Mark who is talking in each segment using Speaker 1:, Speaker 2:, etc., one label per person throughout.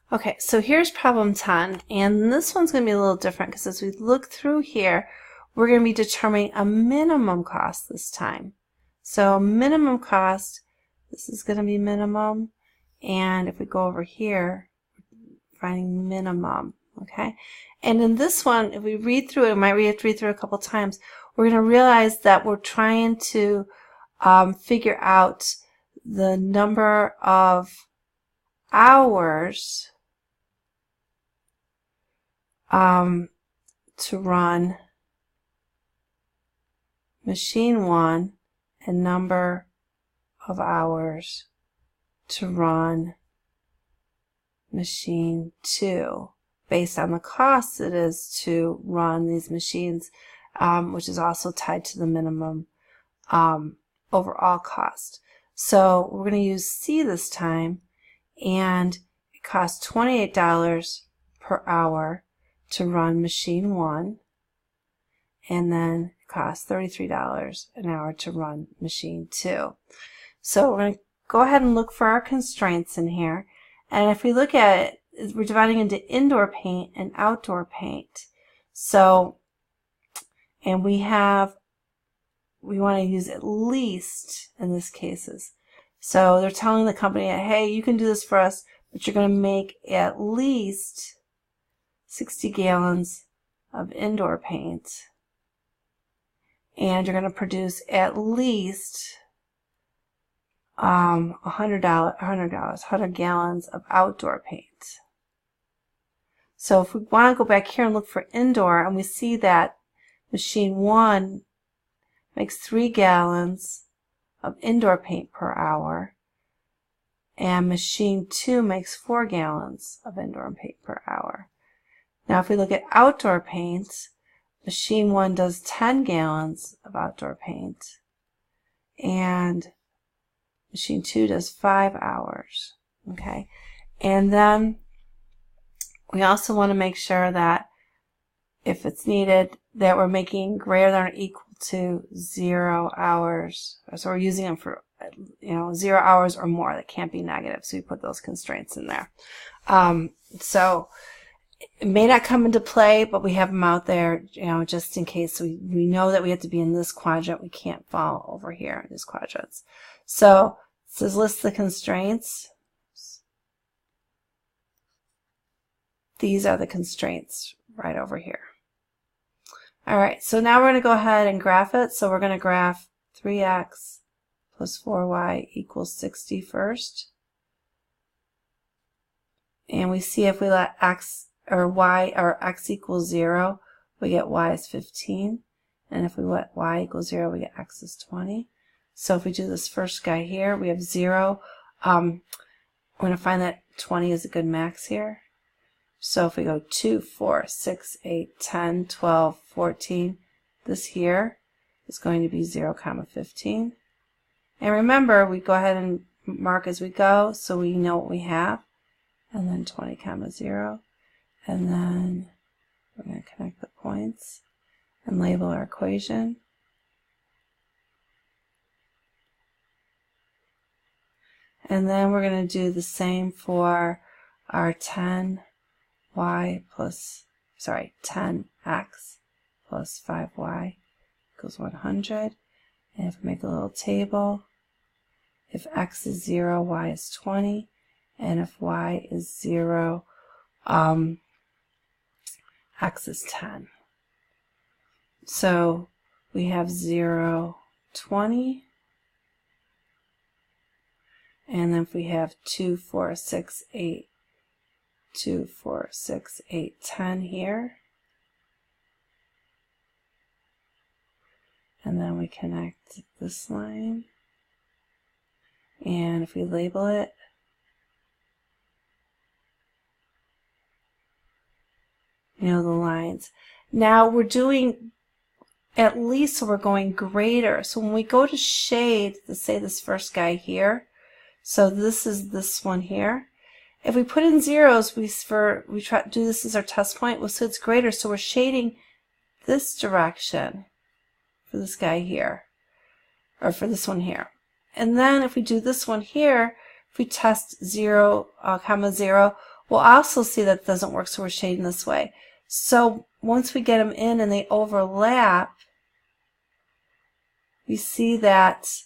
Speaker 1: Okay, so here's problem 10, and this one's going to be a little different because as we look through here, we're going to be determining a minimum cost this time. So minimum cost, this is going to be minimum, and if we go over here, finding minimum, okay? And in this one, if we read through it, we might have to read through it a couple times, we're going to realize that we're trying to figure out the number of hours to run machine 1 and number of hours to run machine 2 based on the cost it is to run these machines, which is also tied to the minimum overall cost. So we're going to use C this time, and it costs $28 per hour to run machine 1, and then it costs $33 an hour to run machine 2. So we're going to go ahead and look for our constraints in here, and if we look at it, we're dividing into indoor paint and outdoor paint. So, and we want to use at least in this cases. So they're telling the company, hey, you can do this for us, but you're going to make at least 60 gallons of indoor paint, and you're going to produce at least 100 gallons of outdoor paint. So if we want to go back here and look for indoor, and we see that machine 1 makes 3 gallons of indoor paint per hour, and machine 2 makes 4 gallons of indoor paint per hour. Now if we look at outdoor paint, machine 1 does 10 gallons of outdoor paint, and machine 2 does 5 hours. Okay, and then we also want to make sure that if it's needed, that we're making greater than or equal to 0 hours. So we're using them for 0 hours or more. That can't be negative, so we put those constraints in there. So it may not come into play, but we have them out there, just in case. We know that we have to be in this quadrant. We can't fall over here in these quadrants. So it says list the constraints. These are the constraints right over here. All right, so now we're going to go ahead and graph it. So we're going to graph 3x plus 4y equals 60 first. And we see if we let x or y or x equals 0, we get y is 15. And if we let y equals 0, we get x is 20. So if we do this first guy here, we have 0. We're going to find that 20 is a good max here. So if we go 2, 4, 6, 8, 10, 12, 14, this here is going to be 0, 15. And remember, we go ahead and mark as we go so we know what we have. And then 20, 0. And then we're going to connect the points and label our equation. And then we're going to do the same for our 10x plus 5y equals 100. And if we make a little table, if x is 0, y is 20. And if y is 0, x is 10. So we have 0, 20. And then if we have 2, 4, 6, 8, 2, 4, 6, 8, 10 here. And then we connect this line. And if we label it, the lines. Now we're doing at least, so we're going greater. So when we go to shade, let's say this first guy here, so this is this one here. If we put in zeros, we try to do this as our test point. Well, so it's greater, so we're shading this direction for this guy here, or for this one here. And then if we do this one here, if we test 0, comma 0, we'll also see that it doesn't work, so we're shading this way. So once we get them in and they overlap, we see that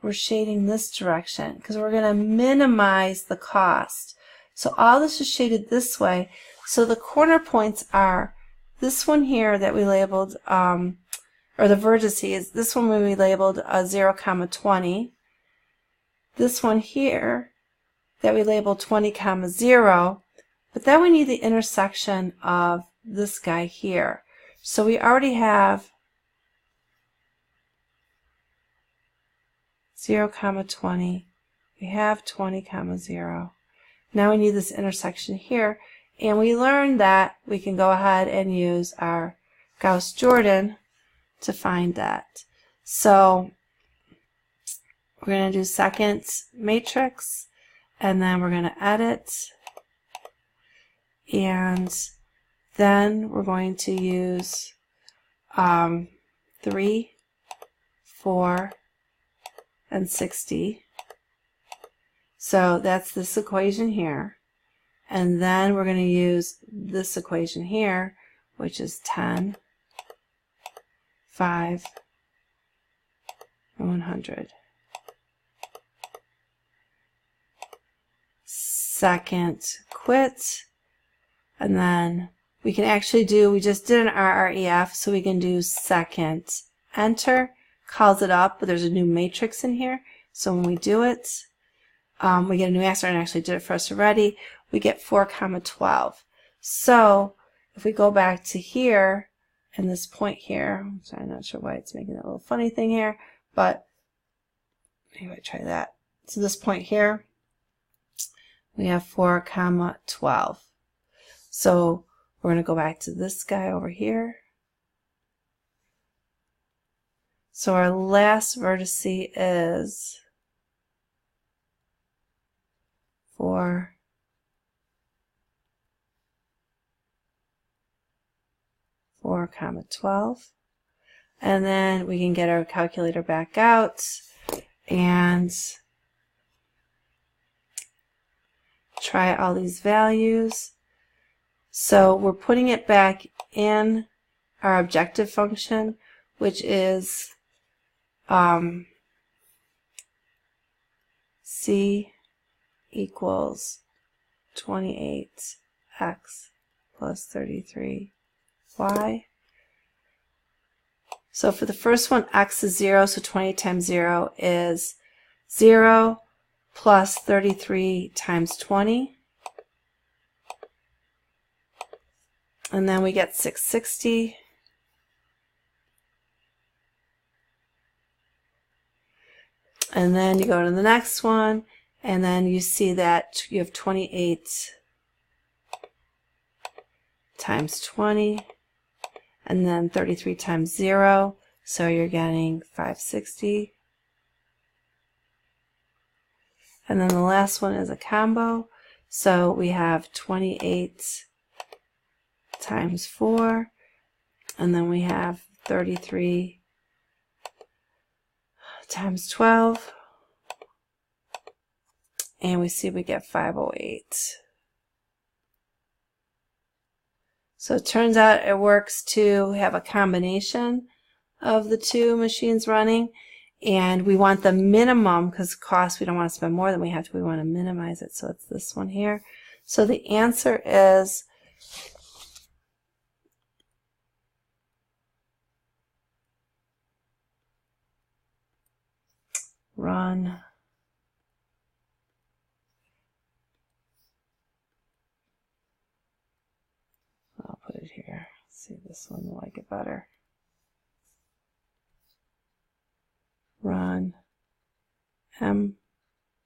Speaker 1: we're shading this direction because we're going to minimize the cost. So all this is shaded this way. So the corner points are this one here that we labeled, or the vertices, this one we labeled 0, comma 20. This one here that we labeled 20, comma 0. But then we need the intersection of this guy here. So we already have 0, comma 20. We have 20, comma 0. Now we need this intersection here, and we learned that we can go ahead and use our Gauss-Jordan to find that. So we're going to do second matrix, and then we're going to edit, and then we're going to use 3, 4, and 60. So that's this equation here. And then we're going to use this equation here, which is 10, 5, and 100. Second quit. And then we can actually do, we just did an RREF, so we can do second enter, calls it up, but there's a new matrix in here. So when we do it, we get a new answer, and actually did it for us already. We get 4, comma 12. So if we go back to here and this point here, I'm not sure why it's making that little funny thing here, but anyway, try that. So this point here, we have 4, comma 12. So we're going to go back to this guy over here. So our last vertex is 4, 4, comma 12. And then we can get our calculator back out and try all these values. So we're putting it back in our objective function, which is C equals 28x plus 33y. So for the first one, x is 0, so 20 times 0 is 0 plus 33 times 20. And then we get 660. And then you go to the next one, and then you see that you have 28 times 20, and then 33 times 0, so you're getting 560. And then the last one is a combo, so we have 28 times 4, and then we have 33 times 12, and we see we get 508. So it turns out it works to have a combination of the two machines running, and we want the minimum because cost, we don't want to spend more than we have to, we want to minimize it, so it's this one here. So the answer is run I'll put it here. Let's see, this one will like it better. Run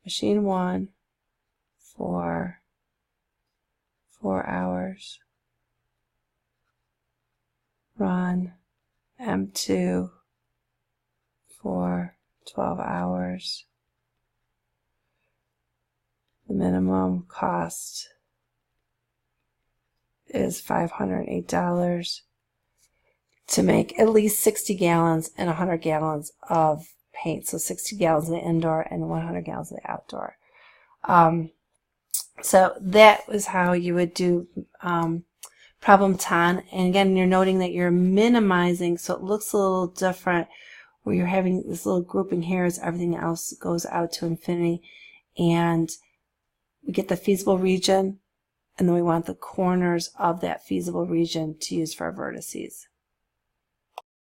Speaker 1: machine 1 for 4 hours. Run M2 for 12 hours. The minimum cost is $508 to make at least 60 gallons and 100 gallons of paint. So 60 gallons in the indoor and 100 gallons in the outdoor. So that was how you would do problem 10. And again, you're noting that you're minimizing, so it looks a little different, where you're having this little grouping here as everything else goes out to infinity. And we get the feasible region, and then we want the corners of that feasible region to use for our vertices.